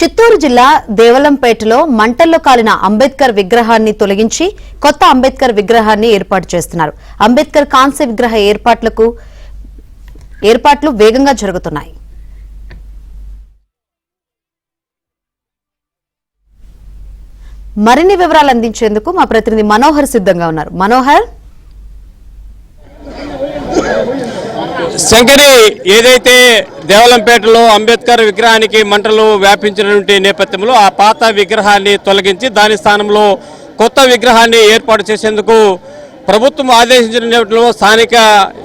చిత్తూరు జిల్లా దేవలంపేటలో మంటల్లో కాలిన అంబేద్కర్ విగ్రహాన్ని తొలగించి కొత్త అంబేద్కర్ విగ్రహాన్ని ఏర్పాటు చేస్తున్నారు. అంబేద్కర్ కాంస్య విగ్రహ ఏర్పాట్లు వేగంగా జరుగుతున్నాయి. మరిన్ని వివరాలు అందించేందుకు మా ప్రతినిధి మనోహర్ సిద్ధంగా ఉన్నారు. మనోహర్, శంకరి, ఏదైతే దేవలంపేటలో అంబేద్కర్ విగ్రహానికి మంటలు వ్యాపించినటువంటి నేపథ్యంలో ఆ పాత విగ్రహాన్ని తొలగించి దాని స్థానంలో కొత్త విగ్రహాన్ని ఏర్పాటు చేసేందుకు ప్రభుత్వం ఆదేశించిన నేపథ్యంలో స్థానిక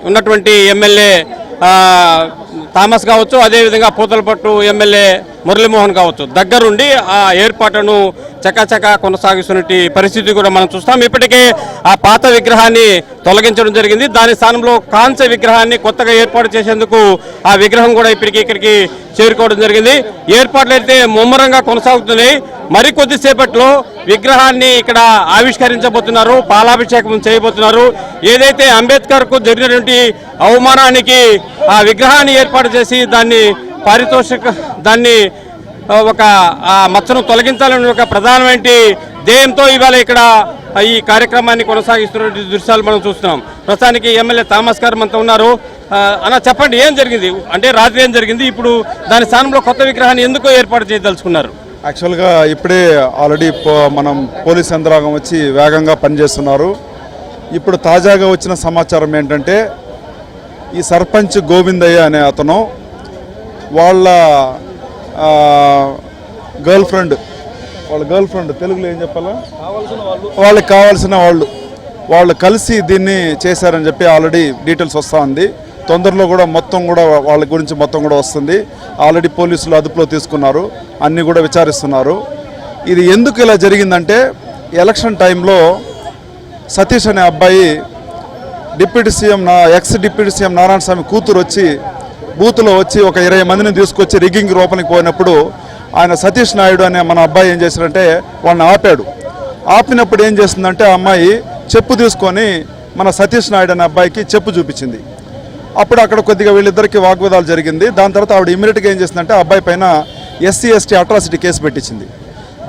ఉన్నటువంటి ఎమ్మెల్యే థామస్ కావచ్చు, అదేవిధంగా పూతలపట్టు ఎమ్మెల్యే మురళీమోహన్ కావచ్చు, దగ్గరుండి ఆ ఏర్పాట్లను చకాచకా కొనసాగిస్తున్నటువంటి పరిస్థితి కూడా మనం చూస్తాం. ఇప్పటికే ఆ పాత విగ్రహాన్ని తొలగించడం జరిగింది. దాని స్థానంలో కాంస్య విగ్రహాన్ని కొత్తగా ఏర్పాటు చేసేందుకు ఆ విగ్రహం కూడా ఇక్కడికి చేరుకోవడం జరిగింది. ఏర్పాట్లు అయితే ముమ్మరంగా కొనసాగుతున్నాయి. మరికొద్దిసేపట్లో విగ్రహాన్ని ఇక్కడ ఆవిష్కరించబోతున్నారు, పాలాభిషేకం చేయబోతున్నారు. ఏదైతే అంబేద్కర్ కు జరిగినటువంటి అవమానానికి ఆ విగ్రహాన్ని ఏర్పాటు చేసి దాన్ని ఒక మచ్చను తొలగించాలని ఒక ప్రధానమైన ధ్యేయంతో ఇవాళ ఇక్కడ ఈ కార్యక్రమాన్ని కొనసాగిస్తున్న దృశ్యాలు మనం చూస్తున్నాం. ప్రస్తుతానికి ఎమ్మెల్యే థామస్ గారు మనతో ఉన్నారు. అన్న, చెప్పండి, ఏం జరిగింది? అంటే రాత్రి ఏం జరిగింది? ఇప్పుడు దాని స్థానంలో కొత్త విగ్రహాన్ని ఎందుకు ఏర్పాటు చేయదలుచుకున్నారు? యాక్చువల్గా ఇప్పుడే ఆల్రెడీ మనం పోలీస్ యంత్రాంగం వచ్చి వేగంగా పనిచేస్తున్నారు. ఇప్పుడు తాజాగా వచ్చిన సమాచారం ఏంటంటే, ఈ సర్పంచ్ గోవిందయ్య అనే అతను వాళ్ళ గర్ల్ ఫ్రెండ్ తెలుగులో ఏం చెప్పాలా, వాళ్ళకి కావాల్సిన వాళ్ళు కలిసి దీన్ని చేశారని చెప్పి ఆల్రెడీ డీటెయిల్స్ వస్తూ ఉంది. తొందరలో కూడా వాళ్ళ గురించి మొత్తం కూడా వస్తుంది. ఆల్రెడీ పోలీసులు అదుపులో తీసుకున్నారు, అన్నీ కూడా విచారిస్తున్నారు. ఇది ఎందుకు ఇలా జరిగిందంటే, ఎలక్షన్ టైంలో సతీష్ అనే అబ్బాయి ఎక్స్ డిప్యూటీ సీఎం నారాయణస్వామి కూతురు వచ్చి బూత్లో వచ్చి ఒక 20 మందిని తీసుకొచ్చి రిగ్గింగ్ రూపంకి పోయినప్పుడు ఆయన సతీష్ నాయుడు అనే మన అబ్బాయి ఏం చేశారంటే వాళ్ళని ఆపినప్పుడు ఏం చేస్తుందంటే ఆ అమ్మాయి చెప్పు తీసుకొని మన సతీష్ నాయుడు అనే అబ్బాయికి చెప్పు చూపించింది. అప్పుడు అక్కడ కొద్దిగా వీళ్ళిద్దరికి వాగ్వాదాలు జరిగింది. దాని తర్వాత ఆవిడ ఇమీడియట్గా ఏం చేసిందంటే అబ్బాయి పైన SC/ST అట్రాసిటీ కేసు పెట్టించింది.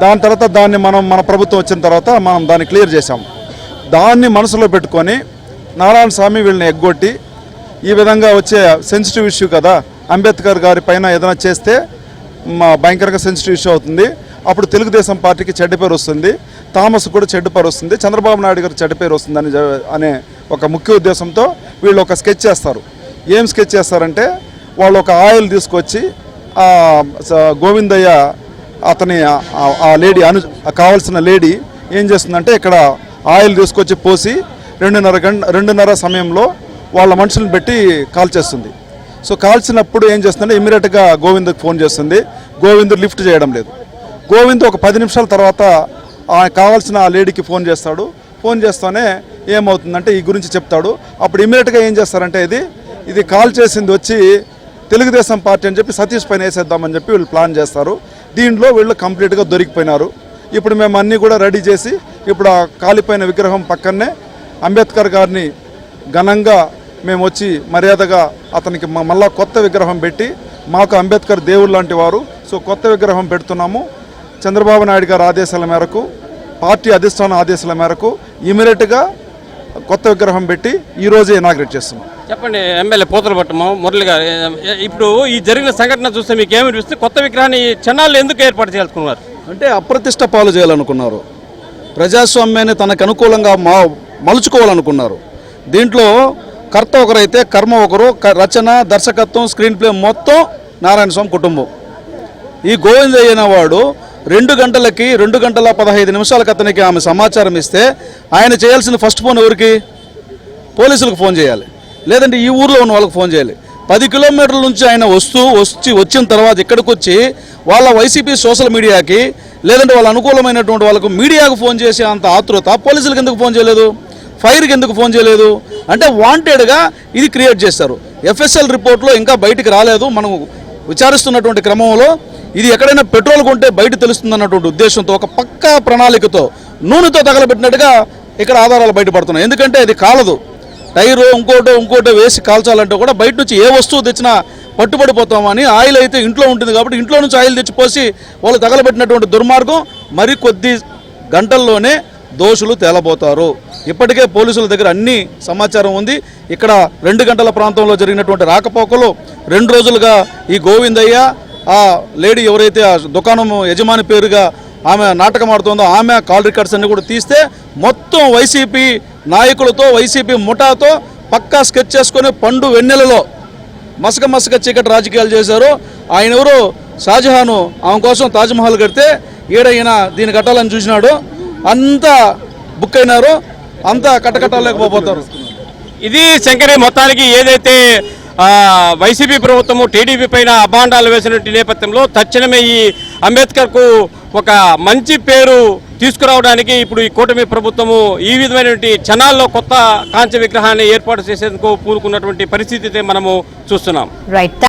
దాని తర్వాత దాన్ని మన ప్రభుత్వం వచ్చిన తర్వాత మనం దాన్ని క్లియర్ చేశాం. దాన్ని మనసులో పెట్టుకొని నారాయణ స్వామి వీళ్ళని ఎగ్గొట్టి, ఈ విధంగా వచ్చే సెన్సిటివ్ ఇష్యూ కదా, అంబేద్కర్ గారి పైన ఏదైనా చేస్తే భయంకరంగా సెన్సిటివ్ ఇష్యూ అవుతుంది, అప్పుడు తెలుగుదేశం పార్టీకి చెడ్డ పేరు వస్తుంది, థామస్ కూడా చెడ్డ పేరు వస్తుంది, చంద్రబాబు నాయుడు గారికి చెడ్డ పేరు వస్తుందని అనే ఒక ముఖ్య ఉద్దేశంతో వీళ్ళు ఒక స్కెచ్ చేస్తారు. ఏం స్కెచ్ చేస్తారంటే, వాళ్ళు ఒక ఆయిల్ తీసుకొచ్చి గోవిందయ్య అతని ఆ లేడీ కావాల్సిన లేడీ ఏం చేస్తుందంటే ఇక్కడ ఆయిల్ తీసుకొచ్చి పోసి 2:30 సమయంలో వాళ్ళ మనుషులను పెట్టి కాల్ చేస్తుంది. సో కాల్చినప్పుడు ఏం చేస్తుందంటే ఇమీడియట్గా గోవింద్కి ఫోన్ చేస్తుంది. గోవింద్ లిఫ్ట్ చేయడం లేదు. గోవింద్ ఒక 10 నిమిషాల తర్వాత కావాల్సిన ఆ లేడీకి ఫోన్ చేస్తాడు. ఫోన్ చేస్తూనే ఏమవుతుందంటే ఈ గురించి చెప్తాడు. అప్పుడు ఇమీడియట్గా ఏం చేస్తారంటే ఇది కాల్ చేసింది వచ్చి తెలుగుదేశం పార్టీ అని చెప్పి సతీష్ పైన వేసేద్దామని చెప్పి వీళ్ళు ప్లాన్ చేస్తారు. దీంట్లో వీళ్ళు కంప్లీట్గా దొరికిపోయినారు. ఇప్పుడు మేము అన్నీ కూడా రెడీ చేసి ఇప్పుడు ఆ కాలిపోయిన విగ్రహం పక్కనే అంబేద్కర్ గారిని ఘనంగా మేము వచ్చి మర్యాదగా అతనికి మళ్ళా కొత్త విగ్రహం పెట్టి, మాకు అంబేద్కర్ దేవుడు లాంటి వారు, సో కొత్త విగ్రహం పెడుతున్నాము. చంద్రబాబు నాయుడు గారి ఆదేశాల మేరకు, పార్టీ అధిష్టాన ఆదేశాల మేరకు ఇమీడియట్గా కొత్త విగ్రహం పెట్టి ఈరోజే ఇనాగ్రేట్ చేస్తున్నాం. చెప్పండి ఎమ్మెల్యే పూతలపట్టు మురళి గారు, ఇప్పుడు ఈ జరిగిన సంఘటన చూస్తే మీకు ఏమనిపిస్తుంది? కొత్త విగ్రహాన్ని చెన్నాళ్ళు ఎందుకు ఏర్పాటు చేయాలనుకున్నారు? అంటే అప్రతిష్ట పాలు చేయాలనుకున్నారు, ప్రజాస్వామ్యాన్ని తనకు అనుకూలంగా మలుచుకోవాలనుకున్నారు. దీంట్లో కర్త ఒకరైతే కర్మ ఒకరు, రచన, దర్శకత్వం, స్క్రీన్ ప్లే మొత్తం నారాయణ స్వామి కుటుంబం. ఈ గోవిందయ్య అనేవాడు 2 గంటలకి 2 గంటల 15 నిమిషాలకు అతనికి ఆమె సమాచారం ఇస్తే ఆయన చేయాల్సిన ఫస్ట్ ఫోన్ ఎవరికి? పోలీసులకు ఫోన్ చేయాలి, లేదంటే ఈ ఊర్లో ఉన్న వాళ్ళకి ఫోన్ చేయాలి. 10 కిలోమీటర్ల నుంచి ఆయన వచ్చిన తర్వాత ఇక్కడికి వచ్చి వాళ్ళ వైసీపీ సోషల్ మీడియాకి, లేదంటే వాళ్ళ అనుకూలమైనటువంటి వాళ్ళకు మీడియాకు ఫోన్ చేసే అంత ఆతృత పోలీసులకు ఎందుకు ఫోన్ చేయలేదు? ఫైర్కి ఎందుకు ఫోన్ చేయలేదు? అంటే వాంటెడ్గా ఇది క్రియేట్ చేస్తారు. FSL రిపోర్ట్లో ఇంకా బయటికి రాలేదు. మనం విచారిస్తున్నటువంటి క్రమంలో ఇది ఎక్కడైనా పెట్రోల్ కొంటే బయట తెలుస్తుందన్నటువంటి ఉద్దేశంతో ఒక పక్కా ప్రణాళికతో నూనెతో తగలబెట్టినట్టుగా ఇక్కడ ఆధారాలు బయటపడుతున్నాయి. ఎందుకంటే ఇది కాలదు, టైరు ఇంకోటో వేసి కాల్చాలంటే కూడా బయట నుంచి ఏ వస్తువు తెచ్చినా పట్టుబడిపోతామని. ఆయిల్ అయితే ఇంట్లో ఉంటుంది కాబట్టి ఇంట్లో నుంచి ఆయిల్ తెచ్చిపోసి వాళ్ళు తగలబెట్టినటువంటి దుర్మార్గం మరి కొద్ది గంటల్లోనే దోషులు తేలబోతారు. ఇప్పటికే పోలీసుల దగ్గర అన్ని సమాచారం ఉంది. ఇక్కడ 2 గంటల ప్రాంతంలో జరిగినటువంటి రాకపోకలు 2 రోజులుగా ఈ గోవిందయ్య ఆ లేడీ ఎవరైతే ఆ దుకాణం యజమాని పేరుగా ఆమె నాటకం ఆడుతుందో ఆమె కాల్ రికార్డ్స్ అన్ని కూడా తీస్తే మొత్తం వైసీపీ నాయకులతో వైసీపీ ముఠాతో పక్కా స్కెచ్ చేసుకొని పండు వెన్నెలలో మసక చీకటి రాజకీయాలు చేశారు. ఆయన ఎవరు షాజహాను ఆమె కోసం తాజ్మహల్ కడితే ఈయన దీన్ని కట్టాలని చూసినాడు. అంతా బుక్ అయినారు, అంతా కట్టలేకపోతారు. ఇది శంకరి మొత్తానికి ఏదైతే వైసీపీ ప్రభుత్వము టీడీపీ పైన అభాండాలు వేసినటువంటి నేపథ్యంలో తక్షణమే ఈ అంబేద్కర్కు ఒక మంచి పేరు తీసుకురావడానికి ఇప్పుడు ఈ కూటమి ప్రభుత్వము ఈ విధమైనటువంటి క్షణాల్లో కొత్త కాంస్య విగ్రహాన్ని ఏర్పాటు చేసేందుకు పూనుకున్నటువంటి పరిస్థితి మనము చూస్తున్నాం. రైట్.